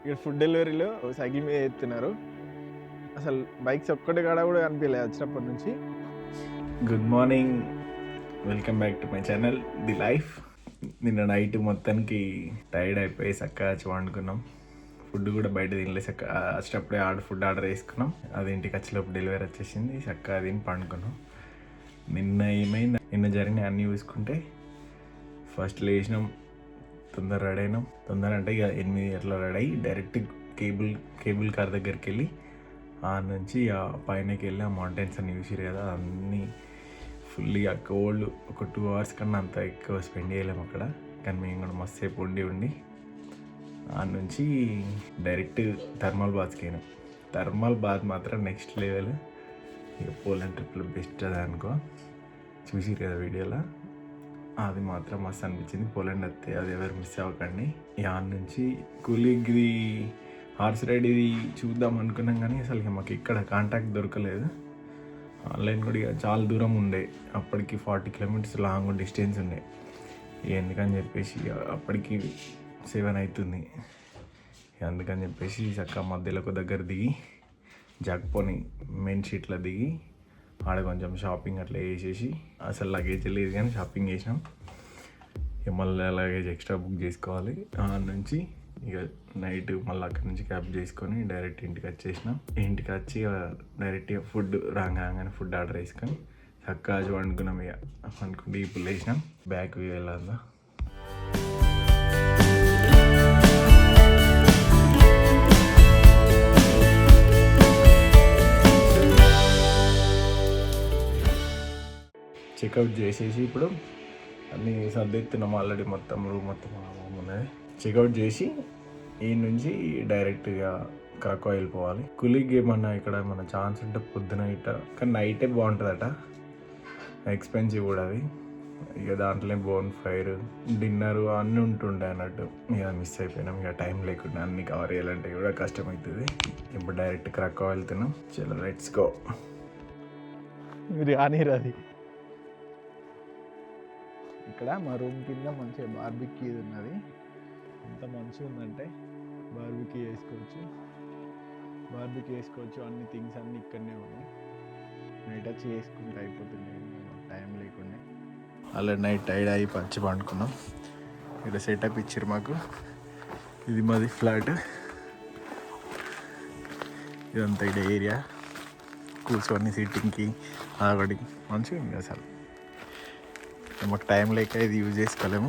ఇక్కడ food డెలివరీలో cycle మీద ఎత్తున్నారు. అసలు బైక్స్ ఒక్కటి కాడ కూడా కనిపించలేదు వచ్చినప్పటి నుంచి. Good morning, welcome back to my channel the life. నిన్న నైట్ మొత్తానికి టైర్డ్ అయిపోయి చక్కగా వచ్చి వండుకున్నాం. ఫుడ్ కూడా బయట తినలేదు. చక్కగా వచ్చేటప్పుడే ఫుడ్ ఆర్డర్ చేసుకున్నాం. అది ఇంటికి వచ్చేటప్పుడు డెలివరీ వచ్చేసింది. చక్కగా తిని పండుకున్నాం. నిన్న ఏమైంది, నిన్న జరిగిన అన్నీ చూసుకుంటే ఫస్ట్ లేచినాం, తొందర రెడీ అయినాం. తొందర అంటే ఇక 8 గంటల రెడీ అయ్యి డైరెక్ట్ కేబుల్ కార్ దగ్గరికి వెళ్ళి ఆ నుంచి ఆ పైనకి వెళ్ళి ఆ మౌంటైన్స్ అన్ని చూసిరు కదా, అన్నీ ఫుల్గా కోల్డ్. ఒక 2 అవర్స్ కన్నా అంత ఎక్కువ స్పెండ్ చేయలేము అక్కడ. కానీ మేము కూడా మస్తు సేపు ఉండి ఆ నుంచి డైరెక్ట్ థర్మల్ బాత్కి అయినాం. థర్మల్ బాత్ మాత్రం నెక్స్ట్ లెవెల్. ఇక పోలాండ్ ట్రిప్లో బెస్ట్ అది అనుకో. చూసిరు కదా వీడియోలో, అది మాత్రం మస్తు అనిపించింది. పోలాండ్ వస్తే అది ఎవరు మిస్ అవ్వకండి. యాన్ నుంచి కూలిగ్ది హార్స్ రైడ్ ఇది చూద్దాం అనుకున్నాం, కానీ అసలు మాకు ఇక్కడ కాంటాక్ట్ దొరకలేదు. ఆన్లైన్ కూడా ఇక చాలా దూరం ఉండే, అప్పటికి 40 కిలోమీటర్స్ లాంగ్ డిస్టెన్స్ ఉండే. ఎందుకని చెప్పేసి అప్పటికి 7 అవుతుంది. అందుకని చెప్పేసి చక్కగా మధ్యలో ఒక దగ్గర దిగి జగ్పోని మెయిన్ షీట్లో దిగి ఆడ కొంచెం షాపింగ్ అట్లా చేసేసి, అసలు లగేజ్ లేదు కానీ షాపింగ్ చేసినాం. ఇక మళ్ళీ లగేజ్ ఎక్స్ట్రా బుక్ చేసుకోవాలి. ఆ నుంచి ఇక నైట్ మళ్ళీ అక్కడి నుంచి క్యాబ్ చేసుకొని డైరెక్ట్ ఇంటికి వచ్చేసినాం. ఇంటికి వచ్చి డైరెక్ట్గా ఫుడ్ రాగానే ఫుడ్ ఆర్డర్ చేసుకొని చక్కగా వండుకున్నాం. ఇక వండుకుంటే ఇప్పుడు లేచినాం. బ్యాక్ వెళ్ళాలా. చెక్అవుట్ చేసేసి ఇప్పుడు అన్నీ సర్దెత్తున్నాం. ఆల్రెడీ మొత్తం రూమ్ మొత్తం ఉన్నది. చెక్అవుట్ చేసి ఈ నుంచి డైరెక్ట్గా క్రాకో వెళ్ళిపోవాలి. కులిగ్ ఏమన్నా ఇక్కడ మన ఛాన్స్ ఉంటే పొద్దున ఇట, కానీ నైటే బాగుంటుందట. ఎక్స్పెన్సివ్ కూడా అది. ఇక దాంట్లో బోన్ ఫైర్, డిన్నర్ అన్నీ ఉంటుండే అన్నట్టు. ఇక మిస్ అయిపోయినాం. ఇక టైం లేకుండా అన్నీ కవర్ చేయాలంటే కూడా కష్టమవుతుంది. ఇప్పుడు డైరెక్ట్ క్రాకో వెళ్తున్నాం. చలో లెట్స్ గో. మీరు కానీ అది ఇక్కడ మా రూమ్ కింద మంచిగా బార్బిక్యూ ఉన్నది. ఎంత మంచిగా ఉందంటే బార్బిక్యూ వేసుకోవచ్చు. అన్ని థింగ్స్ అన్నీ ఇక్కడనే ఉన్నాయి. నైట్ వచ్చి వేసుకుంటే అయిపోతుంది, టైం లేకుండా. అలా నైట్ టైడ్ అయ్యి పంచి పండుకున్నాం. ఇక్కడ సెటప్ ఇచ్చారు మాకు. ఇది మాది ఫ్లాట్. ఇదంతా ఇక్కడ ఏరియా కూర్చొని సిట్టింగ్కి ఆగడి మంచిగా ఉంది. అసలు మాకు టైం లేక ఇది యూజ్ చేసుకోలేము.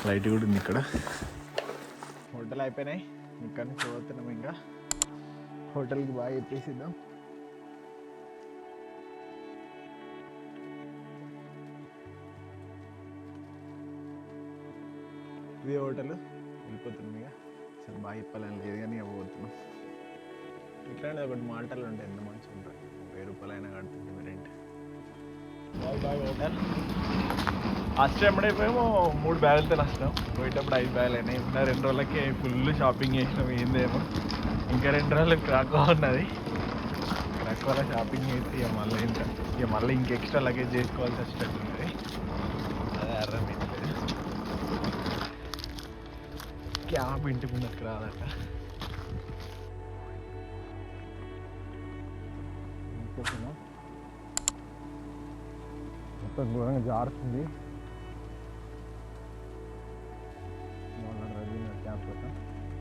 లైట్ కూడా ఉంది ఇక్కడ. హోటల్ అయిపోయినాయి, ఇక్కడ నుంచి పోతున్నాం. ఇంకా హోటల్కి బాగా చెప్పేసిద్దాం. ఇది హోటల్ వెళ్ళిపోతున్నాం. ఇక అసలు బాగా చెప్పాలని లేదు కానీ ఇక పోతున్నాం. ఇట్లాంటి ఒకటి మాటలు ఉంటాయి, ఎంత మంచిగా ఉంటుంది. 1000 రూపాయలైనా కడుతుంది రెంట్. బాయ్ హోటల్. వచ్చేటప్పుడైపోయేమో 3 బ్యాగులతో వస్తాం. పోయేటప్పుడు 5 బ్యాగులు అయినాయి. ఉన్న 2 రోజులకి ఫుల్ షాపింగ్ చేసినాం. ఏందేమో ఇంకా 2 రోజులకి క్రాకో ఉన్నది. క్రాకోలో షాపింగ్ చేసి ఇక మళ్ళీ ఇంక ఎక్స్ట్రా లగేజ్ చేసుకోవాల్సి వచ్చేటట్టుంది. అదే అర్థమైంది. క్యాబ్ ఇంటి ముందుకు రాదట. మొత్తం ఘోరంగా జారుతుంది. క్యాంప్ కోసం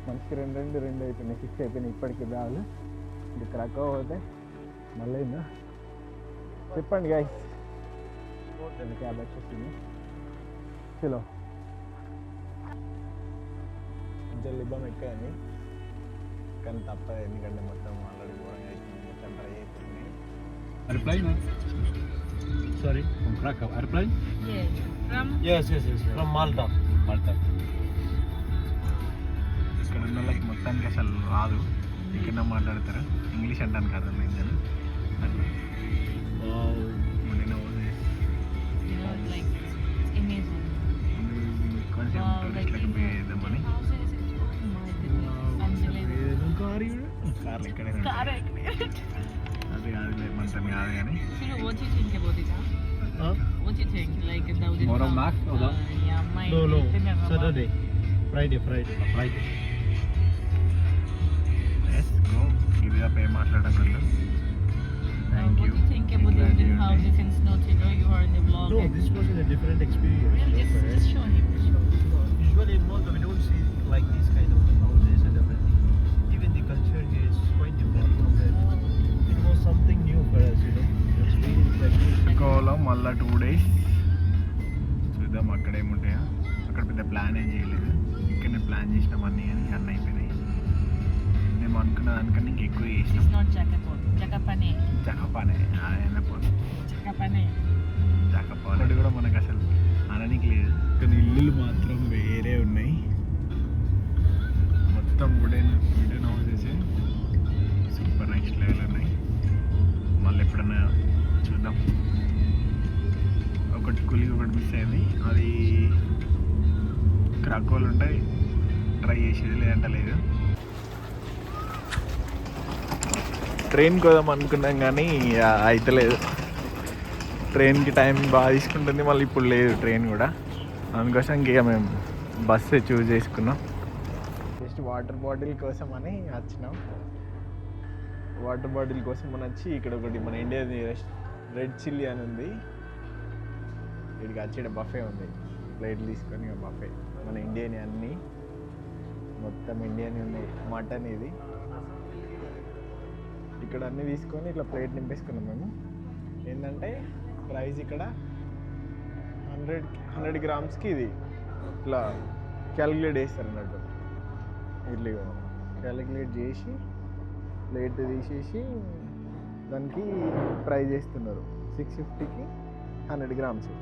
మనిషికి 2 అయిపోయినాయి. 6 అయిపోయినాయి ఇప్పటికీ బ్యాగులు. ఇంకా క్రాకో పోతే మళ్ళీ చెప్పండి గాయస్. క్యాబ్ వచ్చేసింది. చలో కొంచెం లిబ్బం ఎక్కాయని, కానీ తప్పదు. ఎందుకంటే మొత్తం ఆల్రెడీ ఘోరంగా అయిపోయింది. మొత్తం ట్రై అయిపోయింది. Airplane? Sorry, from Krakow. Airplane? Yes. From Malta. ఇక్కడ ఉన్న వాళ్ళకి మొత్తానికి అసలు రాదు. ఇక్కడ మాట్లాడతారు ఇంగ్లీష్ అంటానికి అర్థమైంది. కొంచెం టూరిస్ట్లకు పే చేద్దామని కార్లు ఇక్కడే అది కాదు మంతం కాదు కానీ. More of Mac? No. Saturday. Friday. Yes go ఇదిగా పే మాట్లాడగలరు. Thank What you. do you think about the Indian houses in Snow Chico? You are in the vlog. No, this was a different experience. Just show him. Usually in Malta we don't see like these kind of houses and everything. Even the culture here is quite different from that. It was something new for us, you know. Experience like this. గోలో మళ్ళీ 2 days చూద్దాం అక్కడ ఏముంటాయో. అక్కడ పెద్ద plan ఏం చేయలేదు, ఇక్కడనే plan చేసినాం అన్నీ అన్నీ అయిపోయినాయి. మేము అనుకున్న దానికన్నా ఇంకెక్కువ చేసినాం. It's not Jakapane. చకపానే ఆయన పోదు Jakapane. చకపోలది కూడా మనకు అసలు అననికి లేదు. కానీ ఇల్లులు మాత్రం వేరే ఉన్నాయి, మొత్తం wooden houses super next level ఉన్నాయి. మళ్ళీ ఎప్పుడన్నా చూద్దాం. ఒకటి కూలింగ్ ఒకటి మిస్ అయింది, అది క్రాకోలు ఉంటాయి, ట్రై చేసేది లేదంటే లేదు. ట్రైన్కి పోదాం అనుకున్నాం కానీ అయితలేదు. ట్రైన్కి టైం బాగా తీసుకుంటుంది, మళ్ళీ ఇప్పుడు లేదు ట్రైన్ కూడా. అందుకోసం ఇక మేము బస్సే చూస్ చేసుకున్నాం. జస్ట్ వాటర్ బాటిల్ కోసం అని వచ్చినాం. వాటర్ బాటిల్ కోసం అని వచ్చి ఇక్కడ ఒకటి మన ఇండియాది రెడ్ చిల్లీ అని ఉంది, ఇక్కడికి వచ్చి బఫే ఉంది. ప్లేట్ తీసుకొని బఫే మన ఇండియన్ అన్నీ మొత్తం ఇండియన్ ఉన్నాయి. మటన్ ఇది ఇక్కడ అన్నీ తీసుకొని ఇట్లా ప్లేట్ నింపేసుకున్నాం మేము. ఏంటంటే ప్రైస్ ఇక్కడ 100 గ్రామ్స్కి ఇది ఇట్లా క్యాలిక్యులేట్ చేస్తారు అన్నట్టు. ఇట్లా క్యాలిక్యులేట్ చేసి ప్లేట్ తీసేసి దానికి ప్రైస్ చేస్తున్నారు. 650కి 100 గ్రామ్స్.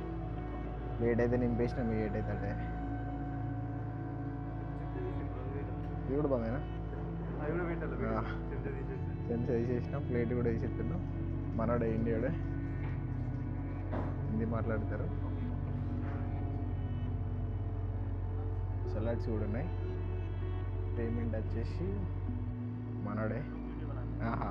ప్లేట్ అయితే నింపేసినాం, ఏట్ అయితే అంటే ఇది కూడా బాగుందేనా? చెంచా వేసేసినాం, ప్లేట్ కూడా వేసేస్తున్నాం. మనోడే ఇండియాడే హిందీ మాట్లాడతారు. సలాడ్స్ కూడా ఉన్నాయి. పేమెంట్ వచ్చేసి మనోడే. ఆహా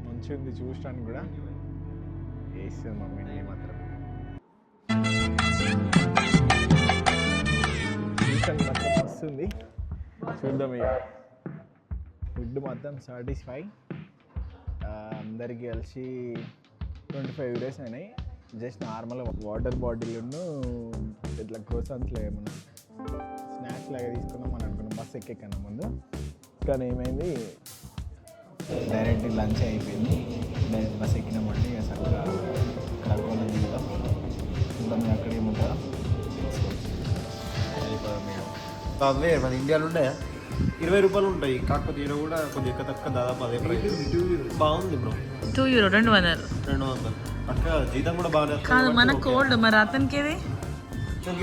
మంచిగా ఉంది చూడటానికి కూడా. వేస్తుంది మమ్మీ మాత్రం చూడటానికి మాత్రం వస్తుంది. చూద్దాం ఇక. ఫుడ్ మాత్రం సాటిస్ఫై. అందరికీ కలిసి 25 euros అయినాయి. జస్ట్ నార్మల్ వాటర్ బాటిల్ ఇట్లా క్రోసాన్స్లో ఏమన్నా స్నాక్స్ లాగా తీసుకున్నాం అని అనుకున్నాం బస్ ఎక్కెక్కన్నా ముందు. కానీ ఏమైంది, డైరెక్ట్ లంచ్ అయిపోయింది. డైరెక్ట్ బస్ ఎక్కినామంటే ఇక సరిగ్గా కడుపులో దిగుతాం. ఇంకా మీరు అక్కడ ఏముంటుందా అవే మన ఇండియాలో ఉన్నాయా 20 రూపాయలు ఉంటాయి, కాకపోతే ఈడ కూడా కొంచెం ఎక్కువ తక్కువ దాదాపు అదే ప్రైస్. బాగుంది బ్రో. €2 200. 200 అక్క జీతం కూడా బాగా కాదు మన కోల్డ్, మరి అతనికి ఏది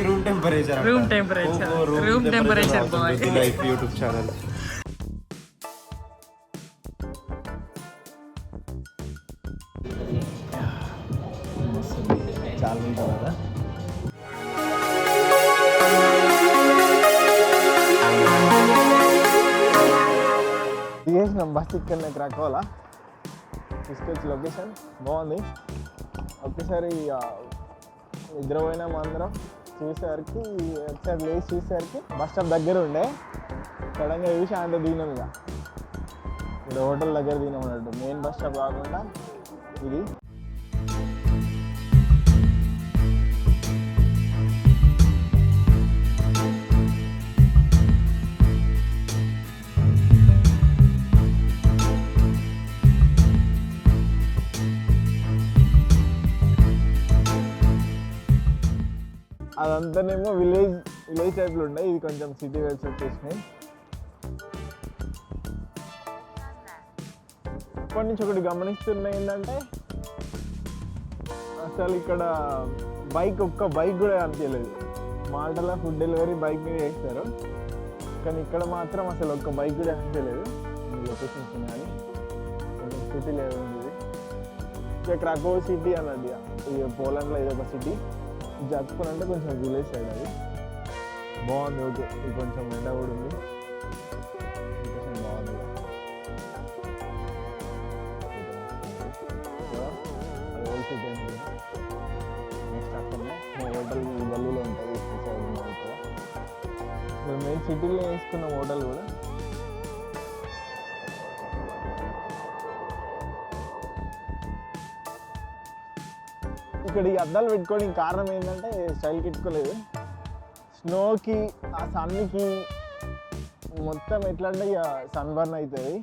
room temperature. Room temperature bye. Life YouTube channel. చాలా ఉంటుంది కదా. దిగేసినాం బస్ ఇక్కడనే క్రాకోలా. తీసుకొచ్చి లొకేషన్ బాగుంది. ఒక్కసారి నిద్రపోయినాం అందరం. చూసేసరికి ఒకసారి లేచి చూసేసరికి బస్ స్టాప్ దగ్గర ఉండే. సడన్గా చూసి అంత దిగినాం. ఇక ఇక్కడ హోటల్ దగ్గర దిగినాం అన్నట్టు. మెయిన్ బస్ స్టాప్ కాకుండా ఇది. అదంతానేమో విలేజ్ టైప్లో ఉండే. ఇది కొంచెం సిటీ వైల్స్ వచ్చేసినాయి. ఇప్పటి నుంచి ఒకటి గమనిస్తున్నాయి ఏంటంటే, అసలు ఇక్కడ ఒక్క బైక్ కూడా అనిపించలేదు. మాల్టాలో ఫుడ్ డెలివరీ బైక్ మీద చేస్తారు, కానీ ఇక్కడ మాత్రం అసలు ఒక్క బైక్ కూడా అనిపించలేదు. లొకేషన్స్ ఉన్నాయి, కొంచెం సిటీ లేదు ఇది. ఇక క్రాకో సిటీ అన్నది ఇక పోలాండ్లో ఇది ఒక సిటీ. జక్పూర్ అంటే కొంచెం విలేజ్ సైడ్. అది బాగుంది. ఓకే, ఇది కొంచెం ఎండ కూడా ఉంది, కొంచెం బాగుంది. సిటీ నెక్స్ట్ అక్కడనే మా హోటల్ గల్లీలో ఉంటుంది ఇప్పుడు మెయిన్ సిటీలో వేసుకున్న హోటల్ కూడా ఇక్కడ ఈ అద్దాలు పెట్టుకోవడానికి కారణం ఏంటంటే స్టైల్కి పెట్టుకోలేదు, స్నోకి ఆ సన్కి మొత్తం ఎట్లా అంటే ఇక సన్ బర్న్ అవుతుంది,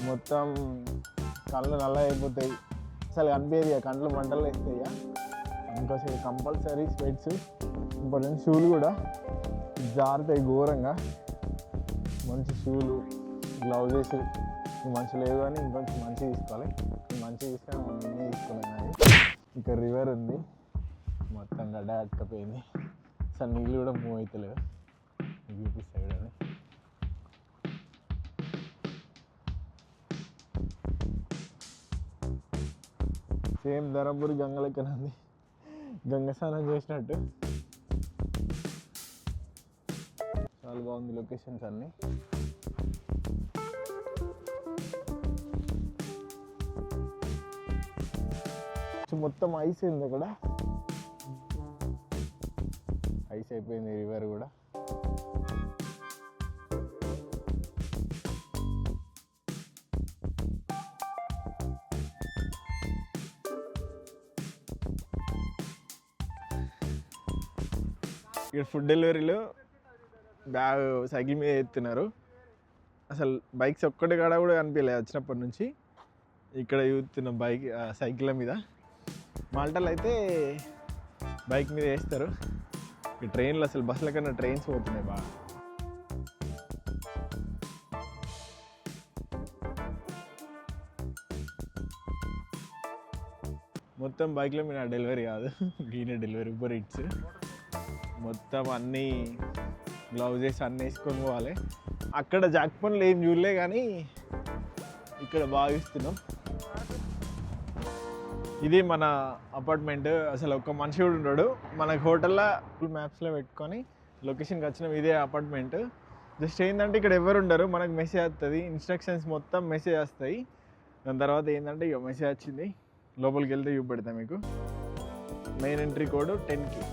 మొత్తం కళ్ళు నల్ల అయిపోతాయి, అసలు కనిపించేది ఇక కంట్లో మంటలు వేస్తాయి. ఇక ఇంకోసారి కంపల్సరీ స్వెట్స్ ఇంపార్టెంట్, షూలు కూడా జారుతాయి ఘోరంగా, మంచి షూలు గ్లౌజెస్ మంచి లేవు కానీ ఇంకొంచెం మంచిగా తీసుకోవాలి, మంచిగా తీసుకొని నేనే తీసుకున్నాను. అది ఇక్కడ రివర్ ఉంది, మొత్తం గడ్డ అట్టకపోయింది, అసలు నీళ్ళు కూడా మూవ్ అవుతలేవు, చూపిస్తాయి కానీ సేమ్ ధర్మపురి గంగ లెక్కన ఉంది, గంగ స్నానం చేసినట్టు. చాలా బాగుంది లొకేషన్స్ అన్నీ. మొత్తం ఐస్ ఉంది అక్కడ, ఐస్ అయిపోయింది రివర్ కూడా. ఇక్కడ ఫుడ్ డెలివరీలో బ్యాగ్ సైకిల్ మీద ఎత్తున్నారు, అసలు బైక్స్ ఒక్కటి కాడ కూడా కనిపించలేదు వచ్చినప్పటి నుంచి. ఇక్కడ చూస్తున్న బైక్ సైకిళ్ళ మీద, మాల్టాలో అయితే బైక్ మీద వేస్తారు, ఈ ట్రైన్లు అసలు బస్సుల కన్నా ట్రైన్స్ పోతున్నాయి బాగా. మొత్తం బైక్లో మీద డెలివరీ కాదు, ఈయన డెలివరీ ఉబర్ ఈట్స్, మొత్తం అన్నీ గ్లౌజెస్ అన్నీ వేసుకొని పోవాలి. అక్కడ జాక్ పనులు ఏం చూడలే కానీ ఇక్కడ బాగా ఇస్తున్నాం. ఇది మన అపార్ట్మెంట్, అసలు ఒక్క మనిషి కూడా ఉన్నాడు. మనకు హోటల్లో గూగుల్ మ్యాప్స్లో పెట్టుకొని లొకేషన్కి వచ్చినాం, ఇదే అపార్ట్మెంట్. జస్ట్ ఏంటంటే ఇక్కడ ఎవరు ఉండరు, మనకు మెసేజ్ వస్తుంది, ఇన్స్ట్రక్షన్స్ మొత్తం మెసేజ్ వస్తాయి. దాని తర్వాత ఏంటంటే ఇక మెసేజ్ వచ్చింది, లోపలికి వెళ్తే చూపెడతా మీకు. మెయిన్ ఎంట్రీ కోడ్ 10కి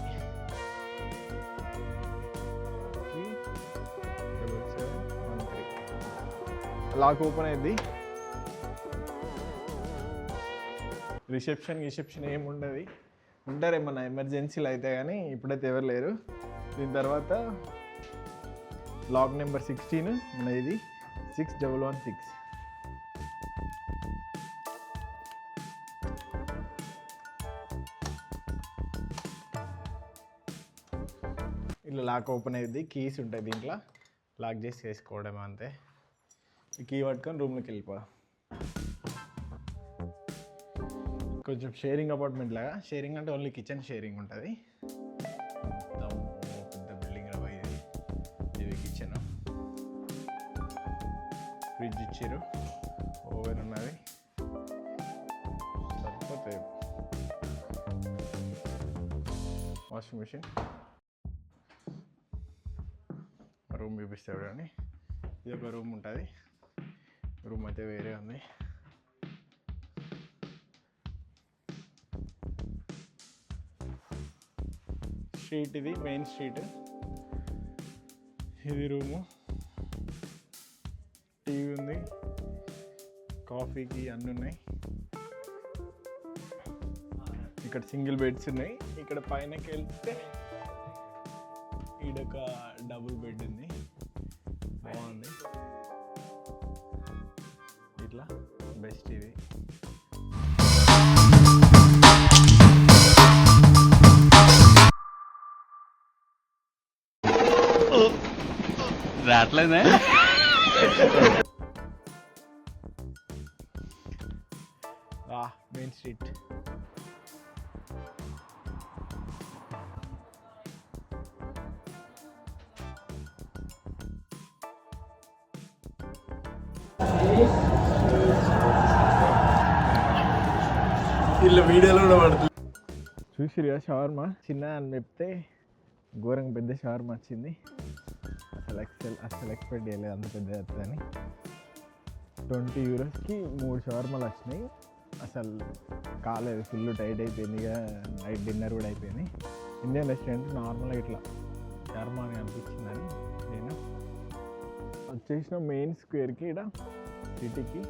లాక్ ఓపెన్ అయింది. రిసెప్షన్ ఏమి ఉండదు, ఉంటారు ఏమన్నా ఎమర్జెన్సీలు అయితే కానీ ఇప్పుడైతే ఎవరు లేరు. దీని తర్వాత లాక్ నెంబర్ 16 మన ఇది 6116. ఇలా లాక్ ఓపెన్ అయ్యింది, కీస్ ఉంటాయి దీంట్లో, లాక్ చేసి వేసుకోవడం అంతే. ఈ కీ పట్టుకొని రూమ్లోకి వెళ్ళిపో. కొంచెం షేరింగ్ అపార్ట్మెంట్ లాగా, షేరింగ్ అంటే ఓన్లీ కిచెన్ షేరింగ్ ఉంటుంది. మొత్తం పెద్ద బిల్డింగ్ ఇది, ఇది కిచెన్, ఫ్రిడ్జ్ ఇచ్చారు, ఓవెన్ ఉన్నది, సరిపోతాయి, వాషింగ్ మిషన్. రూమ్ చూపిస్తాడు కానీ ఇది ఒక రూమ్ ఉంటుంది, రూమ్ అయితే వేరే ఉంది. స్ట్రీట్ ఇది మెయిన్ స్ట్రీట్, ఇది రూము, టీవీ ఉంది, కాఫీకి అన్నీ ఉన్నాయి. ఇక్కడ సింగిల్ బెడ్స్ ఉన్నాయి. ఇక్కడ పైనకి వెళ్తే ఈడొక డబుల్ బెడ్ ఉంది, బాగుంది. ఇట్లా బెస్ట్ ఇది. రావట్లేదే మెయిన్ స్ట్రీట్. ఇలా వీడియోలో కూడా పడుతుంది. చూసిరుగా షవర్మా చిన్న అని చెప్తే ఘోరంగా పెద్ద షవర్మా వచ్చింది. అసలు ఎక్స్పెక్ట్ చేయలేదు అంత పెద్ద వస్తుందని. €20కి 3 షవర్మాలు వచ్చినాయి. అసలు కాలేదు, ఫుల్ టైట్ అయిపోయింది. ఇక నైట్ డిన్నర్ కూడా అయిపోయింది. ఇండియన్ రెస్టారెంట్ నార్మల్గా ఇట్లా షర్మా అని అనిపించిందని నేను వచ్చేసిన మెయిన్ స్క్వేర్కి ఇక్కడ సిటీకి.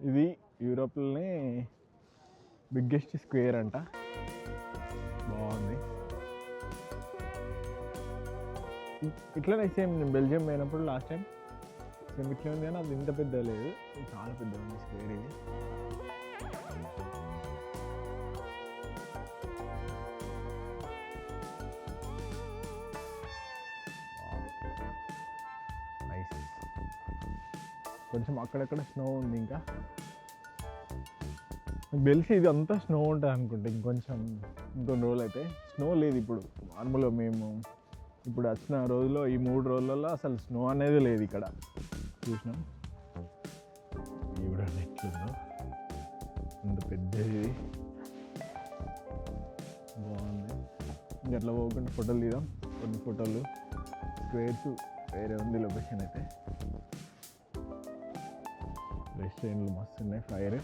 ఇది యూరోప్లోనే బిగ్గెస్ట్ స్క్వేర్ అంట. బాగుంది. ఇట్లనే సేమ్ నేను బెల్జియం పోయినప్పుడు లాస్ట్ టైం సేమ్ ఇట్లా ఉంది, కానీ అది ఇంత పెద్ద లేదు, చాలా పెద్ద ఉంది స్క్వేర్ ఇది. నైస్. కొంచెం అక్కడక్కడ స్నో ఉంది. ఇంకా నాకు తెలిసి ఇది అంతా స్నో ఉంటుంది అనుకుంటా. ఇంకొన్ని రోజులు అయితే స్నో లేదు ఇప్పుడు. నార్మల్గా మేము ఇప్పుడు వచ్చిన రోజులో ఈ 3 రోజులలో అసలు స్నో అనేది లేదు ఇక్కడ. చూసినాం కూడా ఎట్లుందో, అంత పెద్దది, బాగుంది. ఇంకట్లా పోకుండా ఫోటోలు తీద్దాం. కొన్ని ఫోటోలు స్క్వేర్స్ వేరే ఉంది లొకేషన్ అయితే. రెస్టారెంట్లు మస్తు ఉన్నాయి. Fire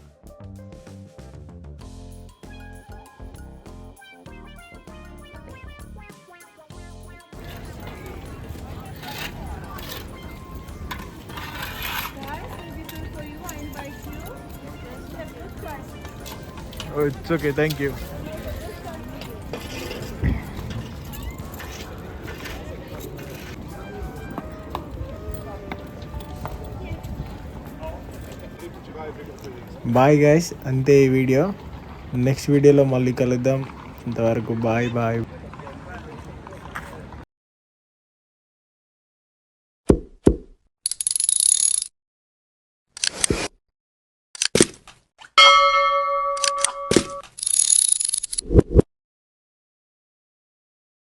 it's okay, thank you. Bye guys, అంతే ఈ వీడియో. నెక్స్ట్ వీడియోలో మళ్ళీ కలుద్దాం. ఇంతవరకు బాయ్ బాయ్.